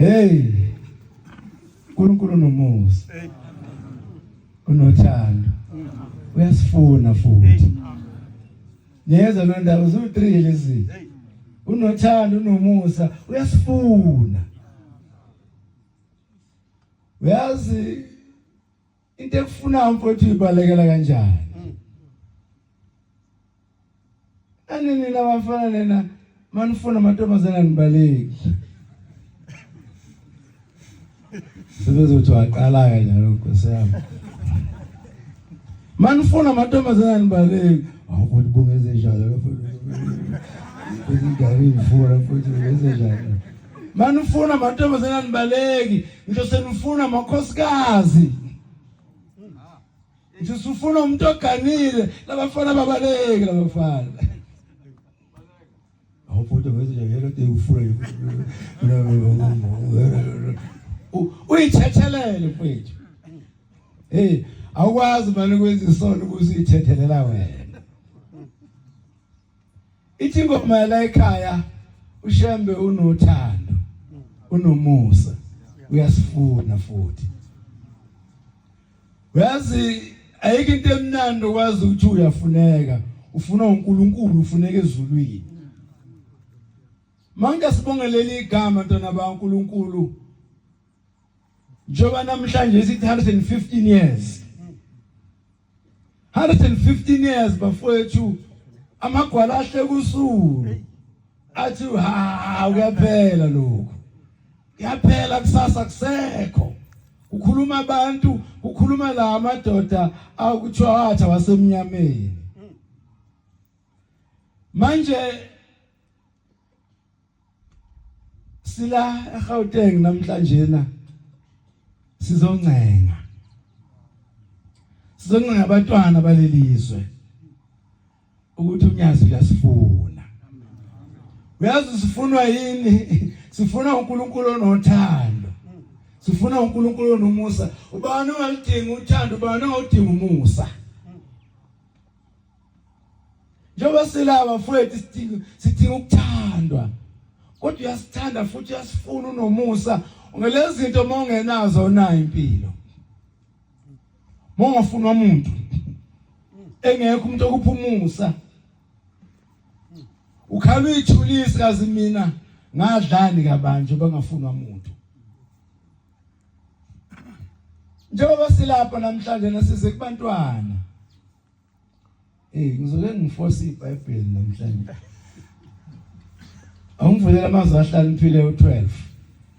Hey, uNkulunkulu nomusa. Unothando. Uyasifuna futhi. Yeza lo ndaba uzu3 lezi. Unothando unomusa uyasifuna. Uyazi into ekufuna mfowethu ibalekela kanjani? Anini labafana lena manifuna amantombazana nibaleki. Sebezothi waqala kanjalo Nkosi yami. Manifuna amantombazana nibaleki. Awukuthi bungeze njalo futhi ingane ifuna futhi bungeze njalo. Manifuna amantombazana nibaleki, ngisho senifuna amakhosikazi. Ngisho sifuna umuntu oganile, labafana babaleki labafana. Awufuthi bungeze njalo into ufuna. Uyithethelele mfethu. Awukwazi manje ukwenza isono ukusithethelela wena. Ithi ngoma la ekhaya uShembe unothando, unomusa, uyasifuna futhi. Uyazi ayike into emnandi okwazi ukuthi uyafuneka, ufuna uNkulunkulu ufuneka ezulwini. Manje sibongelele igama ntona baNkulunkulu. Njoba namhlanje sithi 115 years. 115 years bafowethu amagwala ahle kusulu. Athi uyaphela lokho. Kuyaphela kusasa kusekho. Ukhuluma abantu, ukhuluma la amadoda akuthiwa watha wasemnyameni. Manje sila eGauteng namhlanje na sizoncenga abantwana balelizwe ukuthi unyazi uyasifuna. Uyazi sifunwa yini? Sifuna uNkulunkulu onothando. Sifuna uNkulunkulu onomusa. Ubani ongalidinga uthando, ubani ongalidinga umusa. Njengoba silaba mfowethu sidinga ukuthandwa. Kodwa uyasithanda futhi uyasifuna unomusa. Ngelezi zinto mongenazo nayo impilo. Mongafunwa umuntu engekho umuntu okupha umusa. Ukhabe ithulisi kazi mina ngadlani kabanje bangafunwa umuntu. Njengoba silapha namhlanje nasize kubantwana. Ngizoke ngiforce iBhayibheli namhlanje. Awungivulela amazwi ahlala impilo 12.